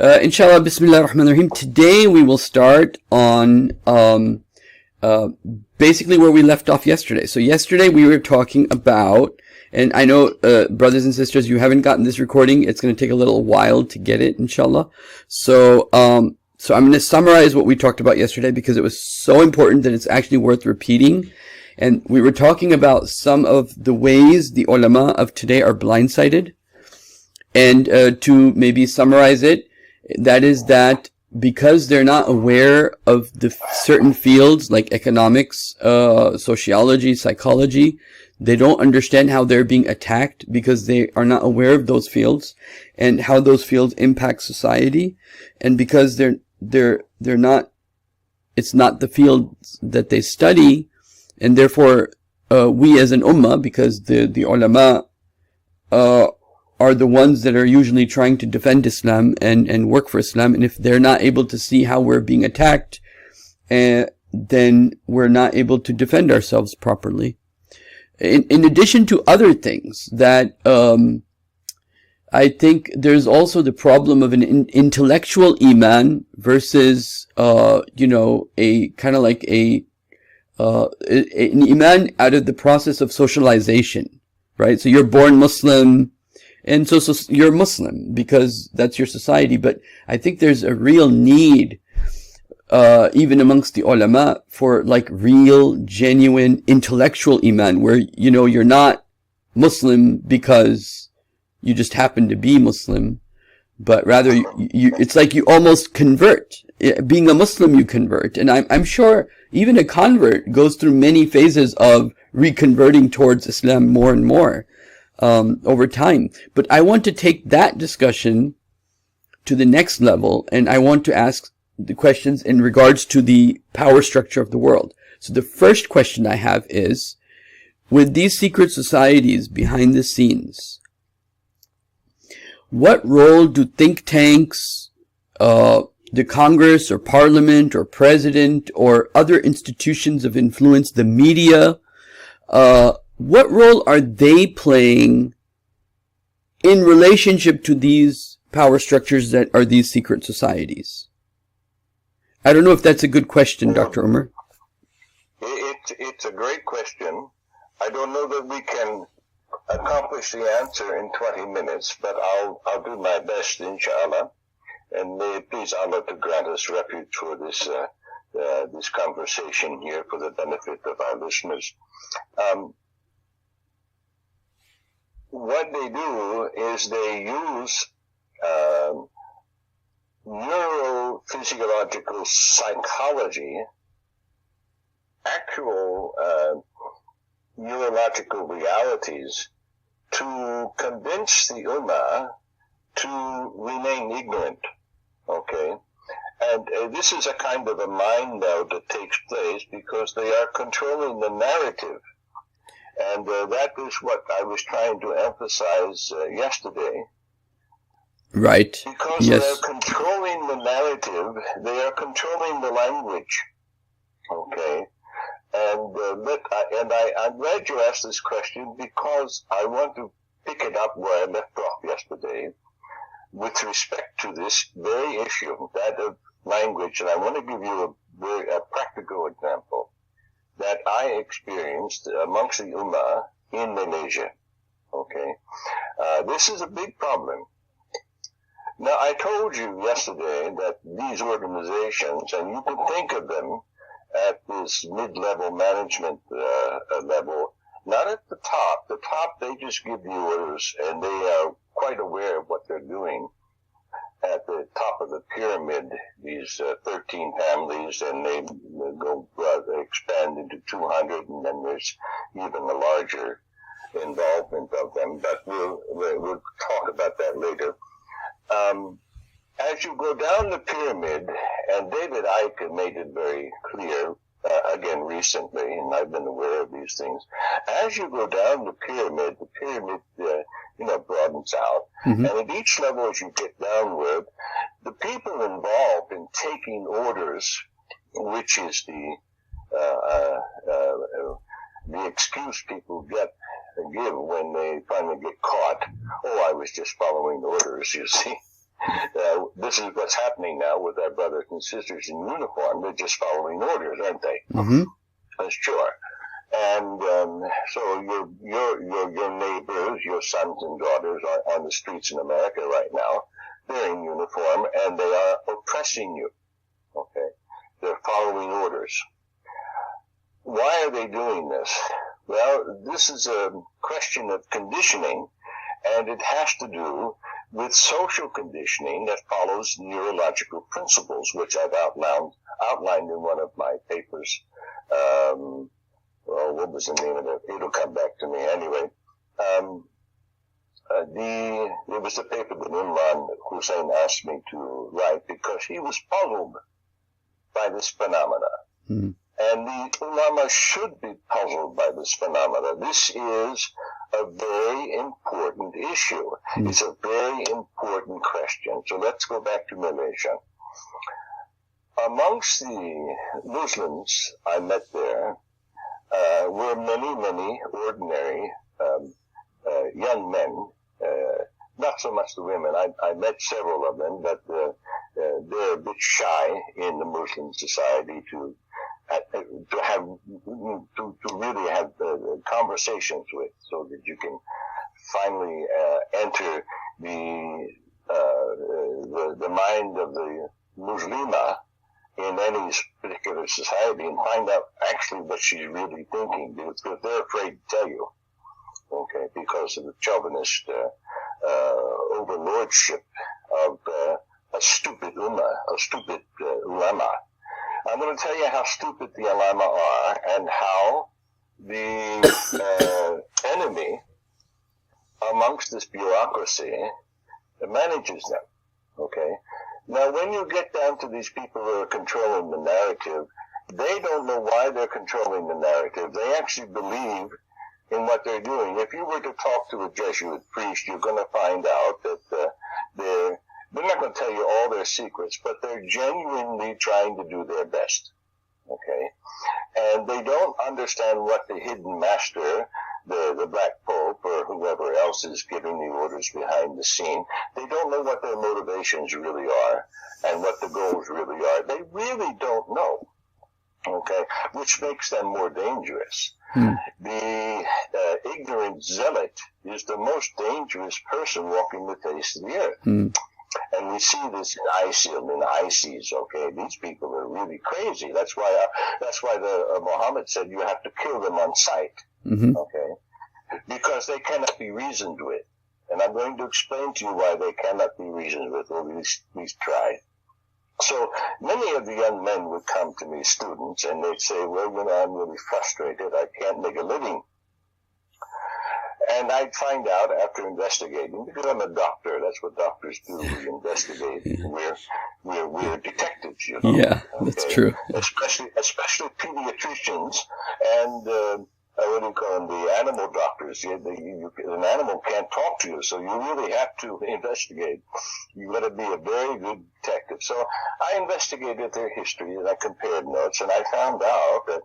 Inshallah, Bismillah ar-Rahman ar-Rahim. Today we will start on basically where we left off yesterday. So yesterday we were talking about, and I know, brothers and sisters, you haven't gotten this recording. It's going to take a little while to get it, inshallah. So I'm going to summarize what we talked about yesterday because it was so important that it's actually worth repeating. And we were talking about some of the ways the ulama of today are blindsided. And to maybe summarize it, that is that because they're not aware of the certain fields like economics, sociology, psychology, they don't understand how they're being attacked because they are not aware of those fields and how those fields impact society. And because they're not, it's not the fields that they study, and therefore we as an ummah, because the ulama are the ones that are usually trying to defend Islam and work for Islam. And if they're not able to see how we're being attacked, then we're not able to defend ourselves properly. In addition to other things that, I think there's also the problem of an intellectual iman versus, a kind of like an iman out of the process of socialization, right? So you're born Muslim, and so you're Muslim because that's your society. But I think there's a real need, even amongst the ulama, for like real, genuine intellectual iman, where, you're not Muslim because you just happen to be Muslim, but rather it's like you almost convert. Being a Muslim, you convert. And I'm sure even a convert goes through many phases of reconverting towards Islam more and more over time. But I want to take that discussion to the next level, and I want to ask the questions in regards to the power structure of the world. So the first question I have is, with these secret societies behind the scenes, what role do think tanks, the Congress or Parliament or President or other institutions of influence, the media, what role are they playing in relationship to these power structures that are these secret societies? I don't know if that's a good question, Dr. Omar. It's a great question. I don't know that we can accomplish the answer in 20 minutes, but I'll do my best, inshallah. And may it please Allah to grant us refuge for this conversation here for the benefit of our listeners. What they do is they use neurophysiological psychology, actual neurological realities, to convince the ummah to remain ignorant. Okay? And this is a kind of a mind meld that takes place because they are controlling the narrative. And that is what I was trying to emphasize yesterday. Right. Because yes. They are controlling the narrative, they are controlling the language. Okay? And I'm glad you asked this question because I want to pick it up where I left off yesterday with respect to this very issue, that of language. And I want to give you a practical example that I experienced amongst the Ummah in Malaysia. Okay? This is a big problem. Now, I told you yesterday that these organizations, and you can think of them at this mid-level management level, not at the top. The top, they just give you orders, and they are quite aware of what they're doing. At the top of the pyramid, these 13 families, and they go they expand into 200, and then there's even a larger involvement of them. But we'll talk about that later. As you go down the pyramid, and David Icke made it very clear, again recently, and I've been aware of these things, as you go down the pyramid broadens out, and at each level as you get downward, the people involved in taking orders, which is the excuse people give when they finally get caught. Oh, I was just following orders, you see. this is what's happening now with our brothers and sisters in uniform. They're just following orders, aren't they? Mm-hmm. Sure. And so your neighbors, your sons and daughters are on the streets in America right now. They're in uniform and they are oppressing you. Okay, they're following orders. Why are they doing this? Well, this is a question of conditioning, and it has to do with social conditioning that follows neurological principles, which I've outlined in one of my papers. Well, what was the name of it? It'll come back to me anyway. It was the paper that Imran Hussein asked me to write because he was puzzled by this phenomena. Mm. And the Ulama should be puzzled by this phenomena. This is a very important issue. Mm. It's a very important question. So let's go back to Malaysia. Amongst the Muslims I met there were many ordinary young men. Not so much the women. I met several of them, but they're a bit shy in the Muslim society to really have conversations with, so that you can finally enter the mind of the Muslima in any particular society and find out actually what she's really thinking, because they're afraid to tell you, okay, because of the chauvinist overlordship of a stupid ulama. I'm going to tell you how stupid the ulama are and how the enemy amongst this bureaucracy manages them. Okay? Now, when you get down to these people who are controlling the narrative, they don't know why they're controlling the narrative. They actually believe in what they're doing. If you were to talk to a Jesuit priest, you're going to find out that they're not going to tell you all their secrets, but they're genuinely trying to do their best. Okay? And they don't understand what the hidden master, the Black Pope, or whoever else is giving the orders behind the scene, they don't know what their motivations really are and what the goals really are. They really don't know. Okay? Which makes them more dangerous. The ignorant zealot is the most dangerous person walking the face of the earth. And we see this in ISIL and ISIS, okay? These people are really crazy. That's why the Muhammad said you have to kill them on sight, okay? Because they cannot be reasoned with. And I'm going to explain to you why they cannot be reasoned with, or at least try. So many of the young men would come to me, students, and they'd say, well, I'm really frustrated. I can't make a living. And I'd find out after investigating, because I'm a doctor, that's what doctors do, we investigate. We're detectives, you know. Yeah, that's true. Especially pediatricians and, what do you call them, the animal doctors. An animal can't talk to you, so you really have to investigate. You've got to be a very good detective. So I investigated their history and I compared notes, and I found out that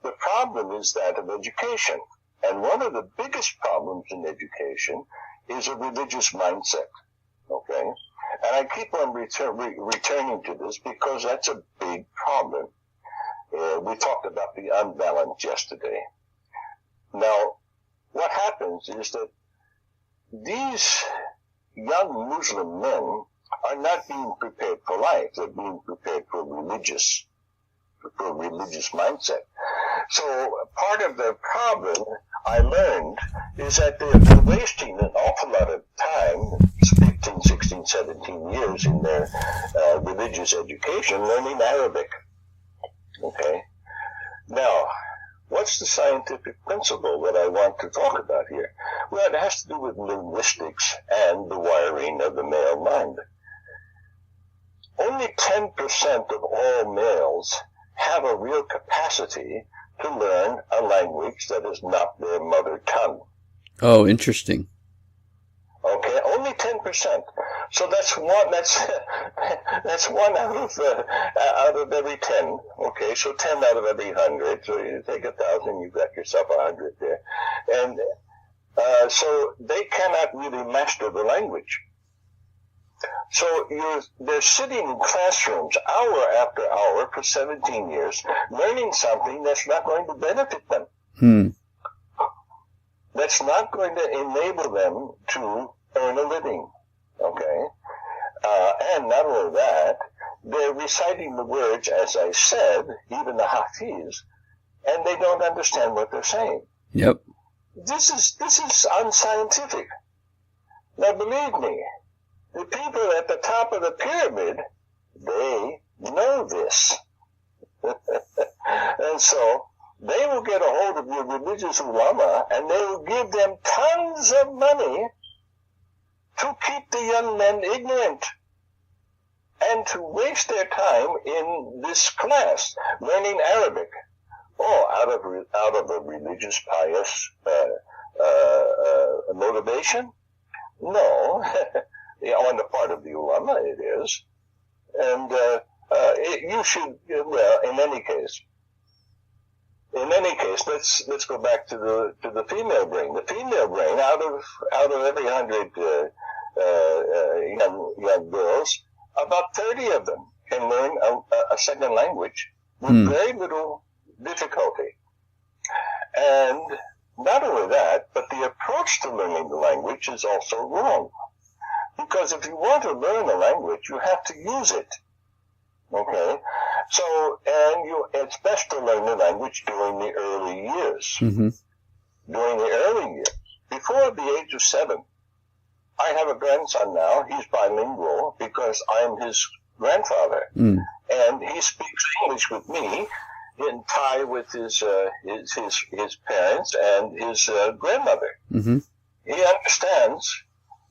the problem is that of education. And one of the biggest problems in education is a religious mindset, okay? And I keep on returning to this because that's a big problem. We talked about the unbalance yesterday. Now, what happens is that these young Muslim men are not being prepared for life. They're being prepared for religious mindset. So part of the problem I learned is that they've been wasting an awful lot of time, 15, 16, 17 years in their religious education learning Arabic. Okay? Now, what's the scientific principle that I want to talk about here? Well, it has to do with linguistics and the wiring of the male mind. Only 10% of all males have a real capacity to learn a language that is not their mother tongue. Oh, interesting. Okay, only 10%. So that's one out of every 10. Okay, so 10 out of every 100. So you take 1,000, you've got yourself 100 there. And so they cannot really master the language. So they're sitting in classrooms hour after hour for 17 years, learning something that's not going to benefit them. That's not going to enable them to earn a living. Okay? And not only that, they're reciting the words, as I said, even the Hafiz, and they don't understand what they're saying. Yep. This is unscientific. Now, believe me, the people at the top of the pyramid, they know this. And so they will get a hold of your religious ulama, and they will give them tons of money to keep the young men ignorant and to waste their time in this class learning Arabic. Out of a religious, pious motivation? No. On the part of the ulama, it is. And you should, well, in any case, let's go back to the female brain. The female brain, out of every 100 young girls, about 30 of them can learn a second language with very little difficulty. And not only that, but the approach to learning the language is also wrong. Because if you want to learn a language, you have to use it. Okay? So, it's best to learn the language during the early years. Mm-hmm. During the early years. Before the age of 7. I have a grandson now. He's bilingual because I'm his grandfather. And he speaks English with me in Thai with his parents and his grandmother. Mm-hmm. He understands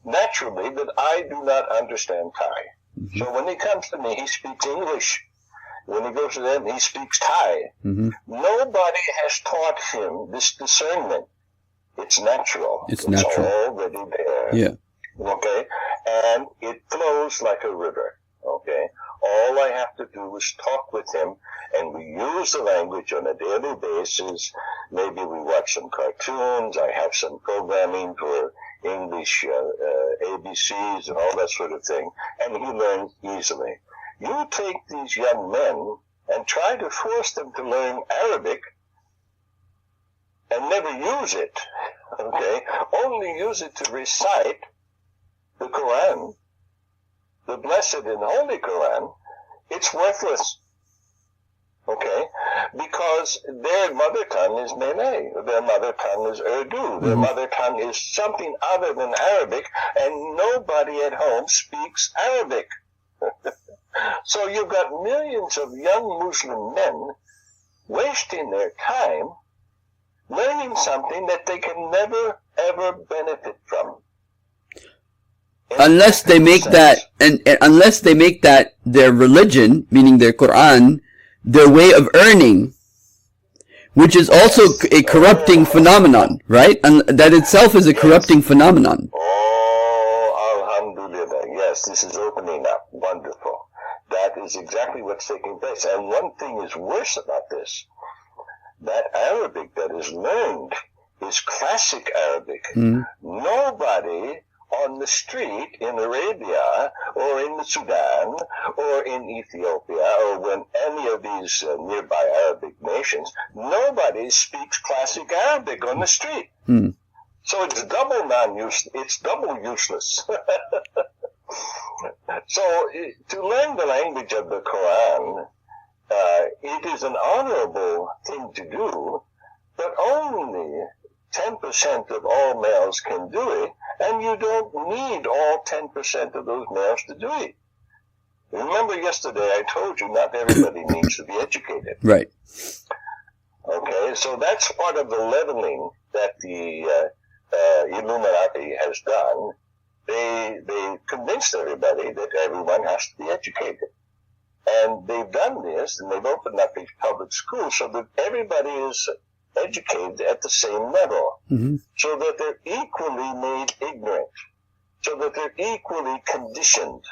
naturally that I do not understand Thai. Mm-hmm. So when he comes to me, he speaks English. When he goes to them, he speaks Thai. Mm-hmm. Nobody has taught him this discernment. It's natural. It's natural. Already there. Yeah. Okay? And it flows like a river. Okay? All I have to do is talk with him, and we use the language on a daily basis. Maybe we watch some cartoons. I have some programming for English ABCs and all that sort of thing, and he learns easily. You take these young men and try to force them to learn Arabic and never use it, okay? Only use it to recite the Quran, the blessed and holy Quran. It's worthless, okay? Because their mother tongue is Malay, their mother tongue is Urdu, their mother tongue is something other than Arabic, and nobody at home speaks Arabic. So you've got millions of young Muslim men wasting their time learning something that they can never, ever benefit from. Unless they make that, and unless they make that their religion, meaning their Quran, their way of earning, which is also a corrupting phenomenon, right? And that itself is a corrupting phenomenon. Oh, alhamdulillah. Yes, this is opening up. Wonderful. That is exactly what's taking place. And one thing is worse about this. That Arabic that is learned is classic Arabic. Nobody on the street in Arabia or in the Sudan or in Ethiopia or in any of these nearby Arabic nations, nobody speaks classic Arabic on the street. So it's double useless. So to learn the language of the Quran, it is an honorable thing to do, but only 10% of all males can do it, and you don't need all 10% of those males to do it. Remember yesterday I told you not everybody needs to be educated. Right. Okay, so that's part of the leveling that the Illuminati has done. They convinced everybody that everyone has to be educated. And they've done this, and they've opened up these public schools so that everybody is educated at the same level, so that they're equally made ignorant, so that they're equally conditioned,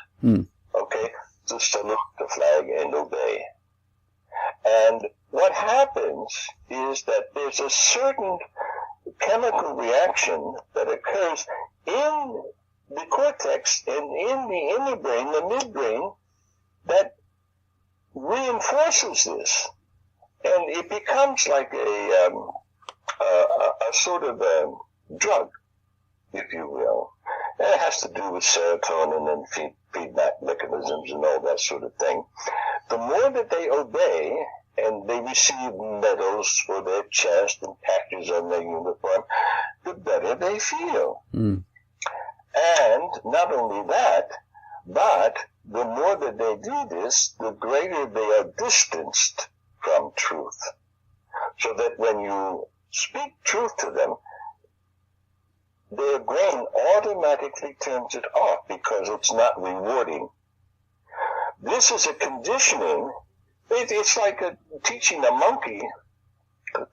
okay, to salute the flag and obey. And what happens is that there's a certain chemical reaction that occurs in the cortex and in the inner brain, the midbrain, that reinforces this. And it becomes like a sort of a drug, if you will. And it has to do with serotonin and feedback mechanisms and all that sort of thing. The more that they obey, and they receive medals for their chest and patches on their uniform, the better they feel. Mm. And not only that, but the more that they do this, the greater they are distanced from truth. So that when you speak truth to them, their brain automatically turns it off because it's not rewarding. This is a conditioning. It's like teaching a monkey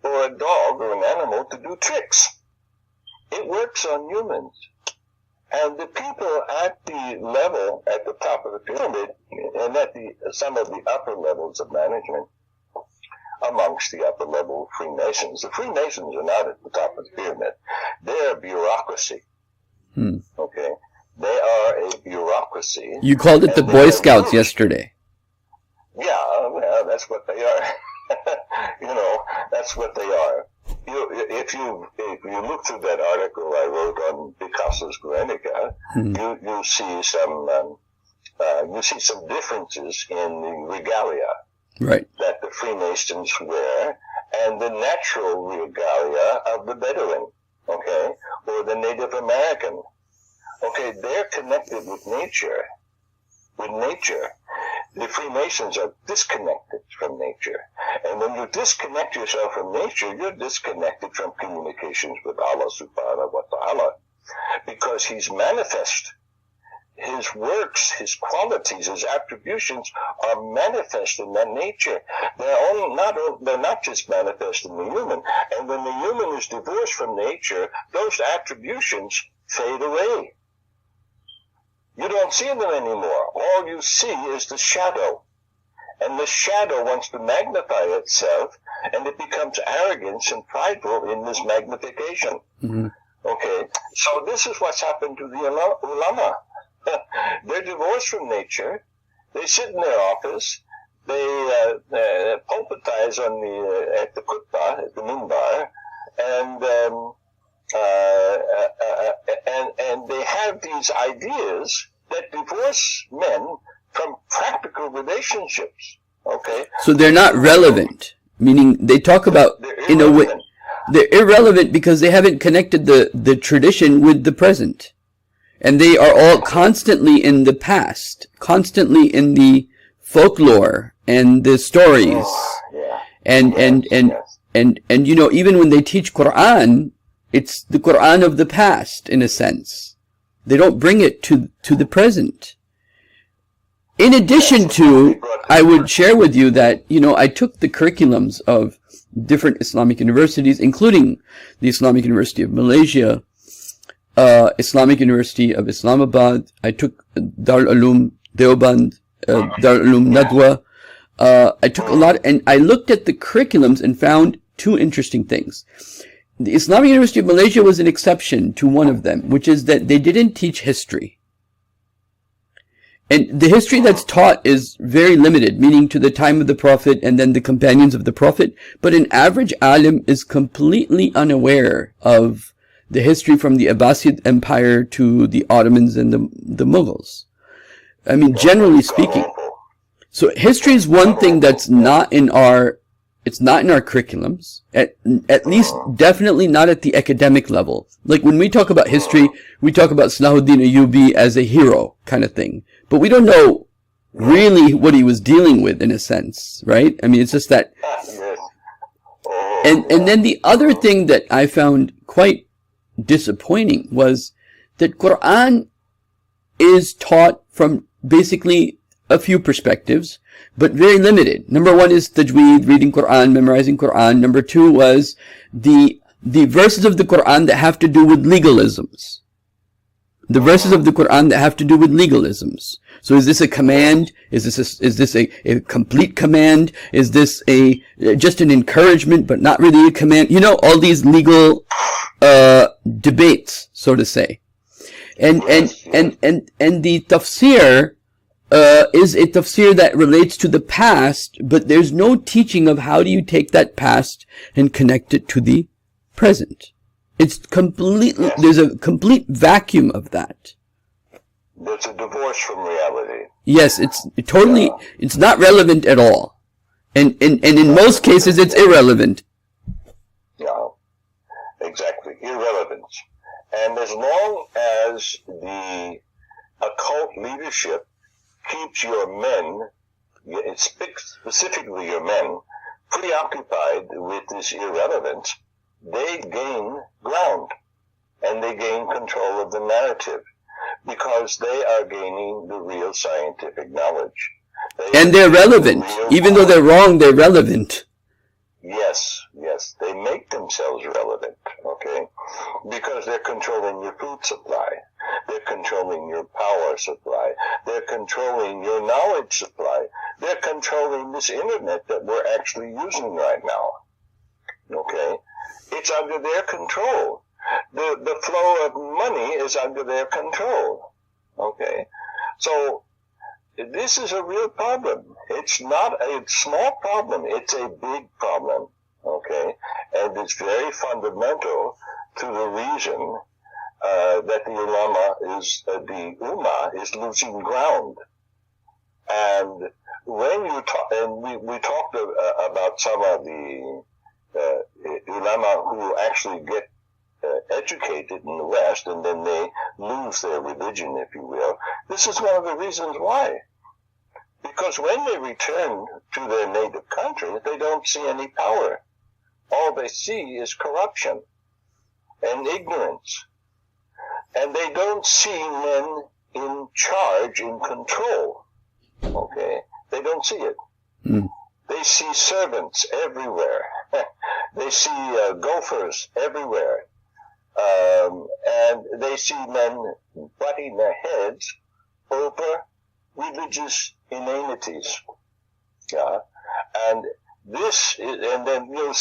or a dog or an animal to do tricks. It works on humans. And the people at the level, at the top of the pyramid, and at some of the upper levels of management, amongst the upper level Freemasons. The Freemasons are not at the top of the pyramid. They're a bureaucracy. Okay? They are a bureaucracy. You called it the Boy Scouts yesterday. Yeah, well, that's what they are. That's what they are. If you look through that article I wrote on Picasso's Guernica, you see some differences in the regalia. Right. That the Freemasons wear, and the natural regalia of the Bedouin, okay, or the Native American. Okay, they're connected with nature. The Freemasons are disconnected from nature. And when you disconnect yourself from nature, you're disconnected from communications with Allah subhanahu wa ta'ala. Because He's manifest. His works, His qualities, His attributions are manifest in that nature. They're not just manifest in the human. And when the human is divorced from nature, those attributions fade away. You don't see them anymore. All you see is the shadow. And the shadow wants to magnify itself, and it becomes arrogance and prideful in this magnification. Mm-hmm. Okay? So this is what's happened to the ulama. They're divorced from nature. They sit in their office. They pulpitize at the khutbah, at the minbar, and they have these ideas that divorce men from practical relationships. Okay, so they're not relevant. Meaning they talk about in a way they're irrelevant because they haven't connected the tradition with the present. And they are all constantly in the past, constantly in the folklore and the stories. And even when they teach Quran, it's the Quran of the past, in a sense. They don't bring it to the present. In addition to, I would share with you that, I took the curriculums of different Islamic universities, including the Islamic University of Malaysia, Islamic University of Islamabad. I took Darul Uloom Deoband, Darul Uloom Nadwa. I took a lot, and I looked at the curriculums and found two interesting things. The Islamic University of Malaysia was an exception to one of them, which is that they didn't teach history. And the history that's taught is very limited, meaning to the time of the Prophet and then the companions of the Prophet. But an average alim is completely unaware of the history from the Abbasid Empire to the Ottomans and the Mughals. I mean, generally speaking. So history is one thing that's not in our curriculums. At least definitely not at the academic level. Like when we talk about history, we talk about Salahuddin Ayyubi as a hero kind of thing. But we don't know really what he was dealing with in a sense, right? I mean, it's just that. And then the other thing that I found quite disappointing was that Quran is taught from basically a few perspectives, but very limited. Number one is tajweed, reading Quran, memorizing Quran. Number two was the verses of the Quran that have to do with legalisms. The verses of the Quran that have to do with legalisms. So is this a command? Is this a complete command? Is this just an encouragement but not really a command? All these legal debates, so to say. And Yes, yes. and the tafsir is a tafsir that relates to the past, but there's no teaching of how do you take that past and connect it to the present. It's completely, Yes. there's a complete vacuum of that. There's a divorce from reality. Yes, it's totally, it's not relevant at all. And in most cases, it's irrelevant. Yeah, exactly. Irrelevance. And as long as the occult leadership keeps your men, specifically your men, preoccupied with this irrelevance, they gain ground and they gain control of the narrative because they are gaining the real scientific knowledge. And they're relevant. Even though they're wrong, they're relevant. Yes, yes. They make themselves relevant, okay? Because they're controlling your food supply. They're controlling your power supply. They're controlling your knowledge supply. They're controlling this internet that we're actually using right now, okay? It's under their control. The flow of money is under their control, okay? So this is a real problem. It's not a small problem. It's a big problem, okay? And it's very fundamental to the reason that the Ulama is, the Ummah is losing ground. And when you talk, and we talked about some of the Ulama who actually get educated in the West and then they lose their religion, if you will. This is one of the reasons why. Because when they return to their native country, they don't see any power. All they see is corruption and ignorance. And they don't see men in charge, in control. Okay? They don't see it. Mm. They see servants everywhere. They see gophers everywhere. And they see men butting their heads over religious inanities. Yeah. And this is, and then, you know,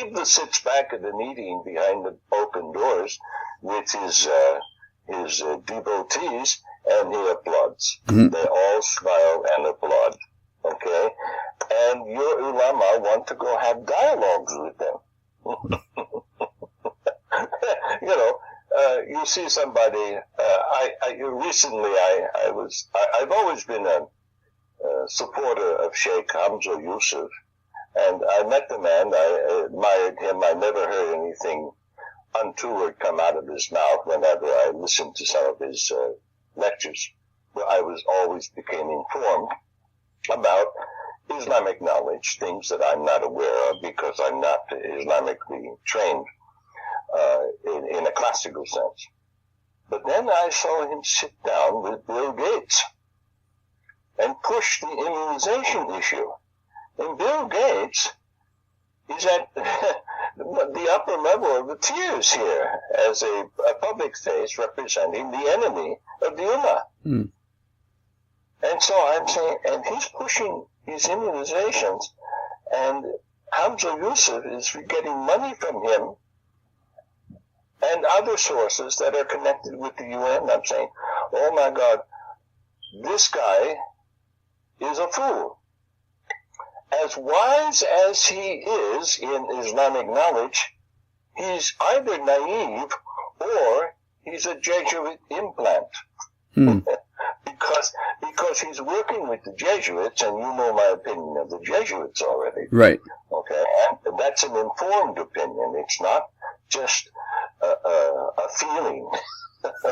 Ibn sits back at the meeting behind the open doors with his devotees and he applauds. Mm-hmm. They all smile and applaud. Okay? And your ulama want to go have dialogues with them. You know, you see somebody, I've always been a supporter of Sheikh Hamza Yusuf, and I met the man, I admired him, I never heard anything untoward come out of his mouth whenever I listened to some of his lectures. But I always became informed about Islamic knowledge, things that I'm not aware of because I'm not Islamically trained in a classical sense. But then I saw him sit down with Bill Gates and push the immunization issue. And Bill Gates is at the upper level of the tiers here as a public face representing the enemy of the Ummah. Mm. And so I'm saying, and he's pushing these immunizations, and Hamza Yusuf is getting money from him and other sources that are connected with the UN. I'm saying, oh my God, this guy is a fool. As wise as he is in Islamic knowledge, he's either naive or he's a Jesuit implant. Hmm. because he's working with the Jesuits, and you know my opinion of the Jesuits already. Right. Okay, and that's an informed opinion. It's not just a feeling.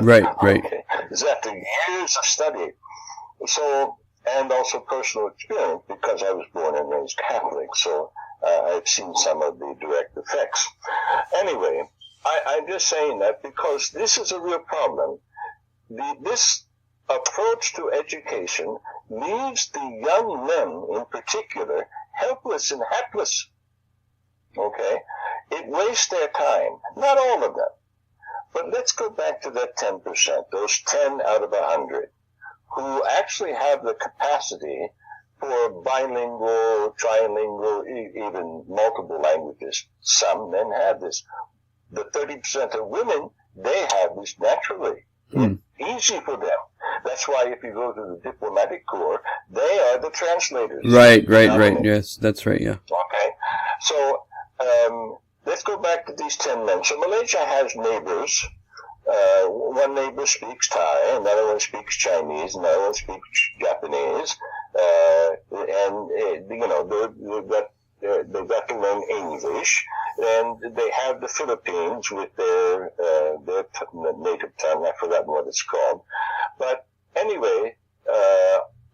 Right, right. Okay. It's after years of study. So, and also personal experience, because I was born and raised Catholic, so I've seen some of the direct effects. Anyway, I'm just saying that because this is a real problem. This approach to education leaves the young men in particular helpless and hapless. Okay? It wastes their time. Not all of them. But let's go back to that 10%, those 10 out of 100, who actually have the capacity for bilingual, trilingual, even multiple languages. Some men have this. The 30% of women, they have this naturally. easy for them. That's why if you go to the diplomatic corps, they are the translators. Right. Yes, that's right, yeah. Okay. So, let's go back to these 10 men. So Malaysia has neighbors. One neighbor speaks Thai, another one speaks Chinese, another one speaks Japanese, they've got to learn English, and they have the Philippines with their native tongue. I forgot what it's called, but anyway,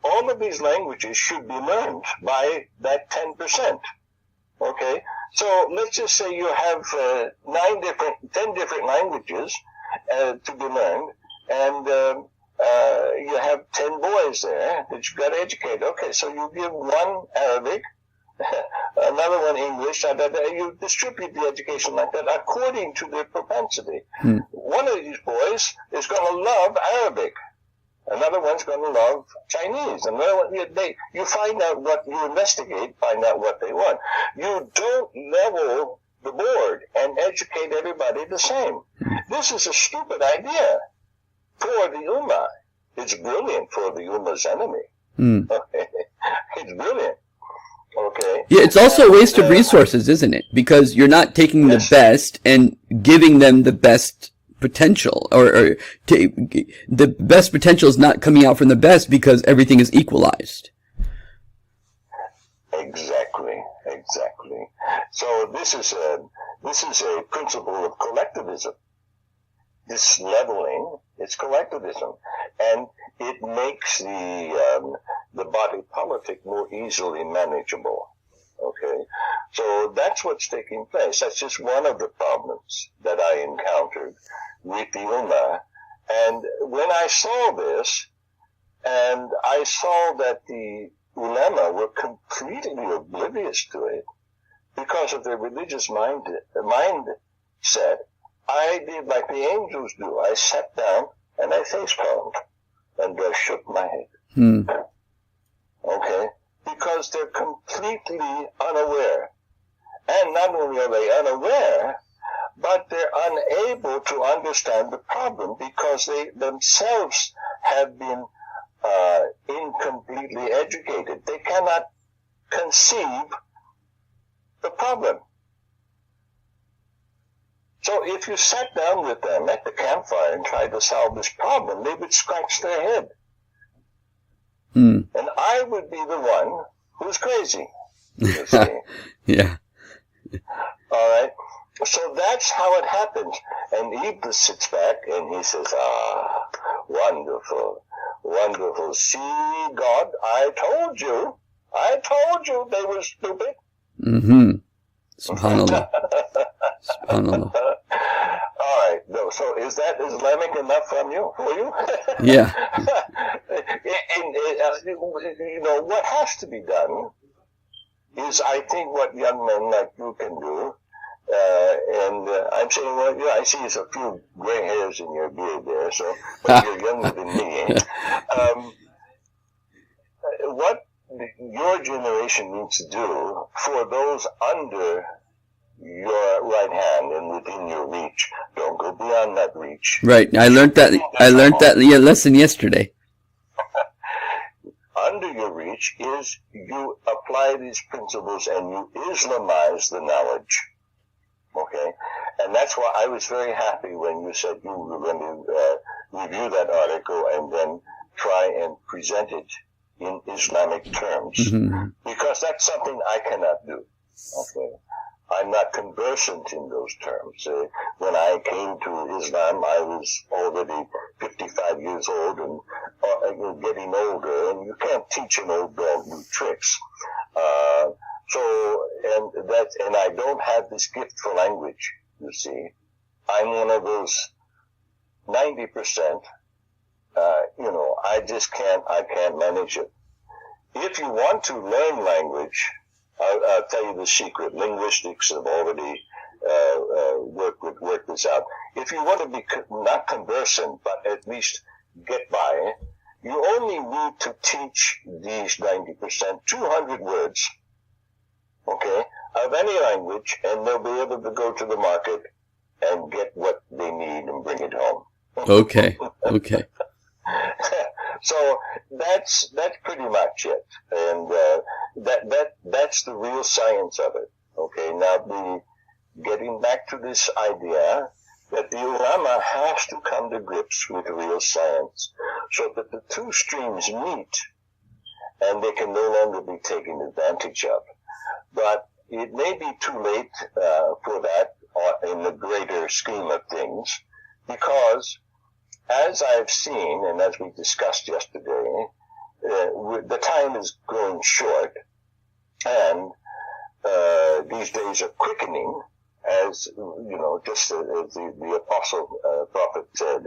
all of these languages should be learned by that 10%. Okay, so let's just say you have 10 different languages to be learned, and you have 10 boys there that you've got to educate. Okay, so you give one Arabic, another one English, you distribute the education like that according to their propensity. One of these boys is going to love Arabic. Another one's going to love Chinese. Another one, you find out what you investigate, find out what they want. You don't level the board and educate everybody the same. This is a stupid idea for the Ummah. It's brilliant for the Ummah's enemy. It's brilliant. Okay. Yeah, it's also a waste of resources, isn't it? Because you're not taking the best and giving them the best potential, or the best potential is not coming out from the best because everything is equalized. Exactly. So this is a principle of collectivism. This leveling, it's collectivism, and it makes the body politic more easily manageable. Okay, so that's what's taking place. That's just one of the problems that I encountered with the Ummah. And when I saw this, and I saw that the Ulama were completely oblivious to it because of their religious mindset, I did like the angels do. I sat down and I face palmed and shook my head. Okay? Because they're completely unaware. And not only are they unaware, but they're unable to understand the problem because they themselves have been incompletely educated. They cannot conceive the problem. So if you sat down with them at the campfire and tried to solve this problem, they would scratch their head. And I would be the one who's crazy. You see? Yeah. All right. So that's how it happens. And Iblis sits back and he says, wonderful, wonderful. See, God, I told you they were stupid. Subhanallah. Subhanallah. All right. So is that Islamic enough for you? Yeah. And what has to be done is, I think, what young men like you can do. And I'm saying, I see a few gray hairs in your beard there, but you're younger than me. What your generation needs to do for those under your right hand and within your reach, don't go beyond that reach. Right. I learned that lesson yesterday. Under your reach is you apply these principles and you Islamize the knowledge. Okay? And that's why I was very happy when you said you were going to review that article and then try and present it in Islamic terms. Because that's something I cannot do. Okay? I'm not conversant in those terms. When I came to Islam, I was already 55 years old and getting older, and you can't teach an old dog new tricks. And I don't have this gift for language, you see. I'm one of those 90%, I can't manage it. If you want to learn language, I'll tell you the secret. Linguistics have already worked this out. If you want to be not conversant, but at least get by, you only need to teach these 90%, 200 words, okay, of any language, and they'll be able to go to the market and get what they need and bring it home. Okay. So that's pretty much it, and that's the real science of it. Okay, now getting back to this idea that the ulama has to come to grips with real science, so that the two streams meet, and they can no longer be taken advantage of. But it may be too late for that in the greater scheme of things, because as I've seen, and as we discussed yesterday, the time is growing short, and these days are quickening, as you know, just as the apostle prophet said.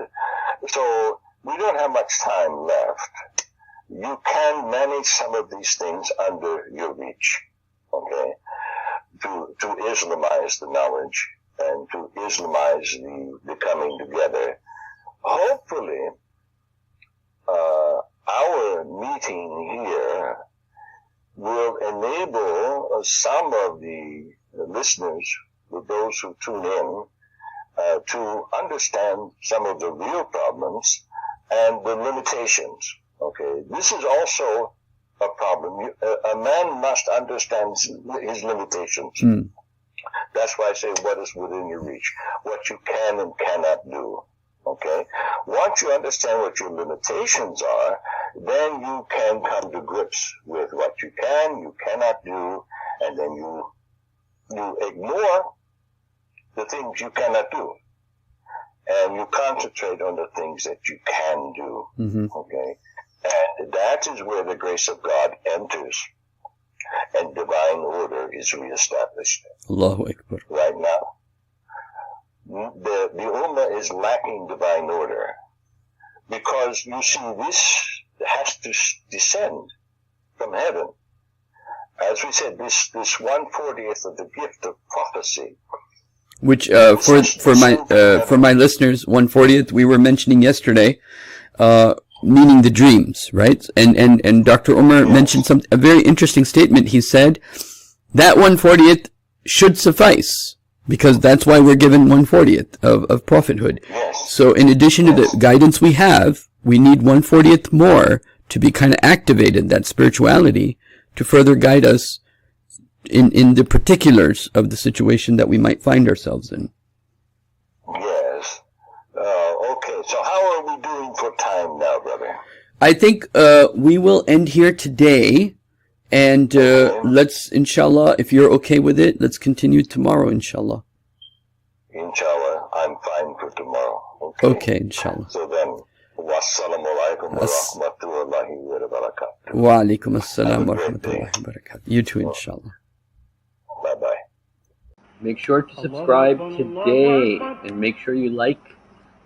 So we don't have much time left. You can manage some of these things under your reach, okay? To Islamize the knowledge and to Islamize the coming together. Hopefully, our meeting here will enable some of the listeners, those who tune in, to understand some of the real problems and the limitations. Okay, this is also a problem. A man must understand his limitations. Mm. That's why I say what is within your reach, what you can and cannot do. Okay? Once you understand what your limitations are, then you can come to grips with what you can, you cannot do, and then you ignore the things you cannot do. And you concentrate on the things that you can do. Mm-hmm. Okay? And that is where the grace of God enters, and divine order is reestablished. Allahu Akbar. Right now, the Ummah is lacking divine order, because you see, this has to descend from heaven. As we said, this 1/40th of the gift of prophecy, which for my listeners, 1/40th we were mentioning yesterday, meaning the dreams, right? And Dr. Omar mentioned a very interesting statement. He said that 1/40th should suffice, because that's why we're given 1/40th of prophethood. Yes. So in addition to the guidance we have, we need 1/40th more to be kind of activated, that spirituality, to further guide us in the particulars of the situation that we might find ourselves in. Yes. Okay, so how are we doing for time now, brother? I think we will end here today, and let's, inshallah, if you're okay with it, let's continue tomorrow, inshallah. Inshallah, I'm fine for tomorrow. Okay, Okay, inshallah. So then, wassalamu alaikum wa rahmatullahi wa barakatuh. Wa alaikum assalam wa Have a great day. rahmatullahi wa barakatuh. You too, inshallah. Bye-bye. Make sure to subscribe today, and make sure you like,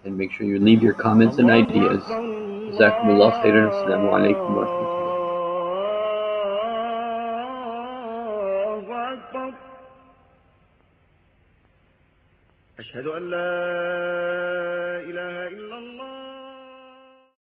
and make sure you leave your comments and ideas. Jazakumullah khairan. Assalamu alaikum wa rahmatullahi. أشهد أن لا إله إلا